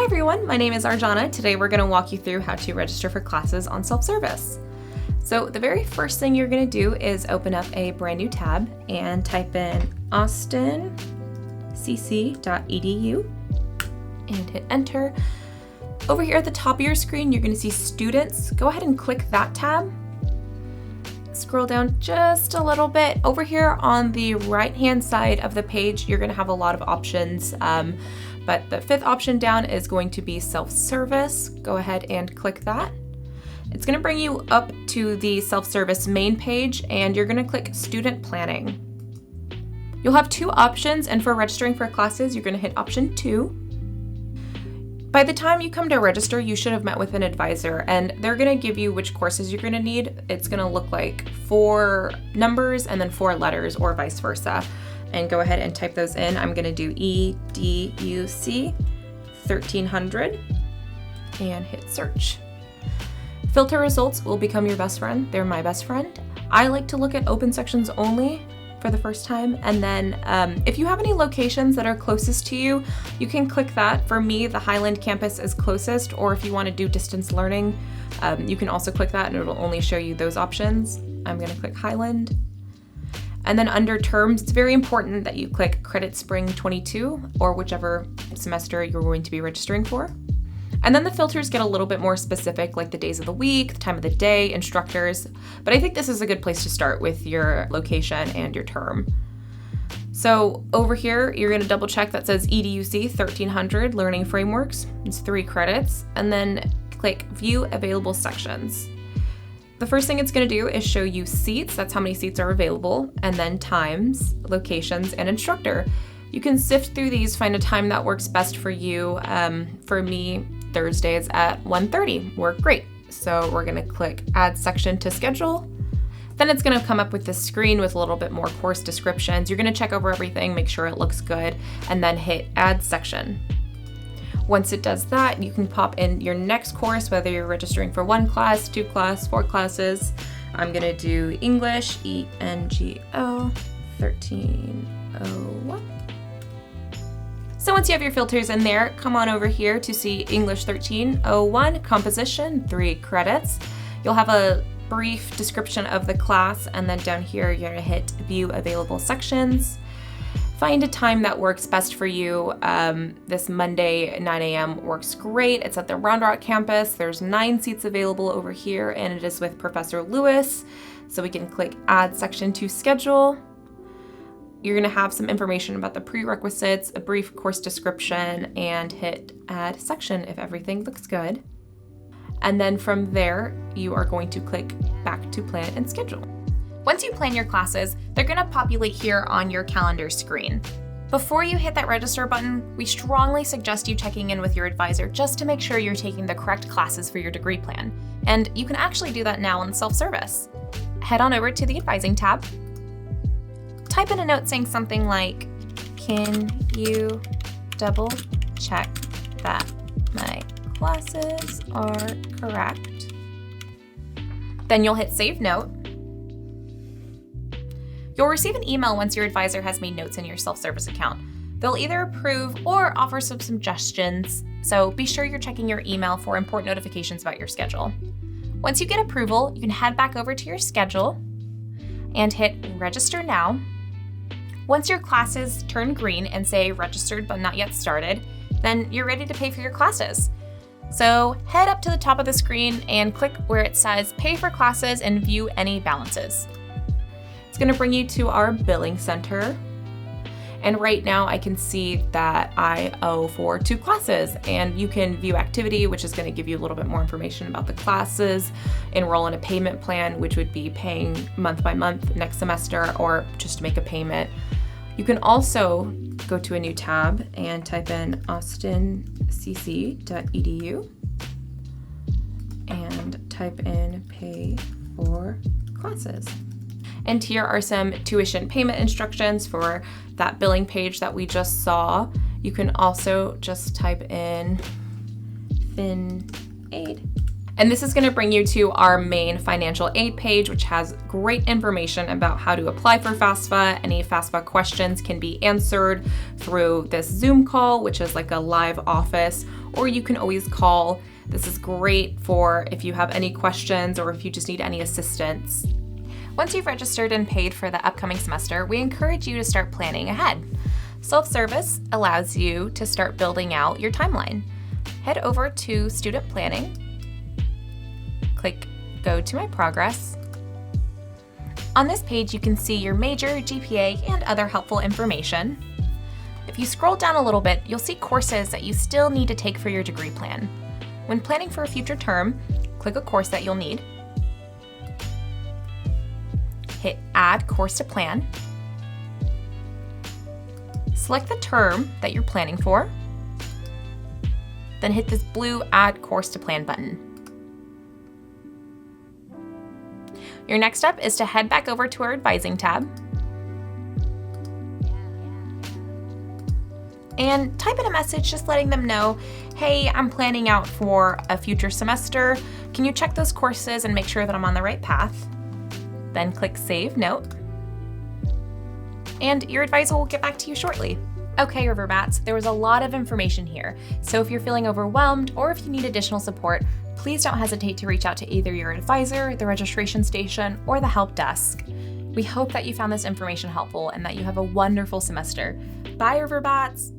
everyone, my name is Arjana. Today we're going to walk you through how to register for classes on self-service. So the very first thing you're going to do is open up a brand new tab and type in austincc.edu and hit enter. Over here at the top of your screen, you're going to see students. Go ahead and click that tab. Scroll down just a little bit. Over here on the right-hand side of the page, you're going to have a lot of options. But the fifth option down is going to be self-service. Go ahead and click that. It's going to bring you up to the self-service main page, and you're going to click student planning. You'll have two options, and for registering for classes, you're going to hit option 2. By the time you come to register, you should have met with an advisor, and they're going to give you which courses you're going to need. It's going to look like 4 numbers and then 4 letters, or vice versa. And go ahead and type those in. I'm going to do EDUC 1300 and hit search. Filter results will become your best friend. They're my best friend. I like to look at open sections only for the first time. And then if you have any locations that are closest to you, you can click that. For me, the Highland campus is closest, or if you want to do distance learning, you can also click that and it'll only show you those options. I'm going to click Highland. And then under terms, it's very important that you click Credit Spring 22 or whichever semester you're going to be registering for. And then the filters get a little bit more specific, like the days of the week, the time of the day, instructors. But I think this is a good place to start with your location and your term. So over here, you're going to double check that says EDUC 1300 Learning Frameworks. It's 3 credits. And then click View Available Sections. The first thing it's going to do is show you seats, that's how many seats are available, and then times, locations, and instructor. You can sift through these, find a time that works best for you. For me, Thursdays at 1:30 work great. So we're going to click Add Section to Schedule. Then it's going to come up with this screen with a little bit more course descriptions. You're going to check over everything, make sure it looks good, and then hit Add Section. Once it does that, you can pop in your next course, whether you're registering for 1 class, 2 class, 4 classes. I'm going to do English, ENGL 1301. So once you have your filters in there, come on over here to see English 1301, Composition, 3 credits. You'll have a brief description of the class, and then down here, you're going to hit View Available Sections. Find a time that works best for you. This Monday, 9 a.m. works great. It's at the Round Rock campus. There's 9 seats available over here, and it is with Professor Lewis. So we can click Add Section to Schedule. You're going to have some information about the prerequisites, a brief course description, and hit Add Section if everything looks good. And then from there, you are going to click Back to Plan and Schedule. Once you plan your classes, they're going to populate here on your calendar screen. Before you hit that register button, we strongly suggest you checking in with your advisor just to make sure you're taking the correct classes for your degree plan. And you can actually do that now on self-service. Head on over to the advising tab. Type in a note saying something like, "Can you double check that my classes are correct?" Then you'll hit Save Note. You'll receive an email once your advisor has made notes in your self-service account. They'll either approve or offer some suggestions, so be sure you're checking your email for important notifications about your schedule. Once you get approval, you can head back over to your schedule and hit Register Now. Once your classes turn green and say registered but not yet started, then you're ready to pay for your classes. So head up to the top of the screen and click where it says Pay for Classes and view any balances. It's going to bring you to our billing center. And right now I can see that I owe for 2 classes, and you can view activity, which is going to give you a little bit more information about the classes, enroll in a payment plan, which would be paying month by month next semester or just make a payment. You can also go to a new tab and type in austincc.edu and type in Pay for Classes. And here are some tuition payment instructions for that billing page that we just saw. You can also just type in FinAid And this is going to bring you to our main financial aid page, which has great information about how to apply for FAFSA. Any FAFSA questions can be answered through this Zoom call, which is like a live office, or you can always call. This is great for if you have any questions or if you just need any assistance. Once you've registered and paid for the upcoming semester, we encourage you to start planning ahead. Self-service allows you to start building out your timeline. Head over to Student Planning, click Go to My Progress. On this page, you can see your major, GPA, and other helpful information. If you scroll down a little bit, you'll see courses that you still need to take for your degree plan. When planning for a future term, click a course that you'll need. Hit Add Course to Plan. Select the term that you're planning for. Then hit this blue Add Course to Plan button. Your next step is to head back over to our Advising tab and type in a message just letting them know, hey, I'm planning out for a future semester. Can you check those courses and make sure that I'm on the right path? Then click Save Note. And your advisor will get back to you shortly. Okay, Riverbats, there was a lot of information here. So if you're feeling overwhelmed or if you need additional support, please don't hesitate to reach out to either your advisor, the registration station, or the help desk. We hope that you found this information helpful and that you have a wonderful semester. Bye, Riverbats!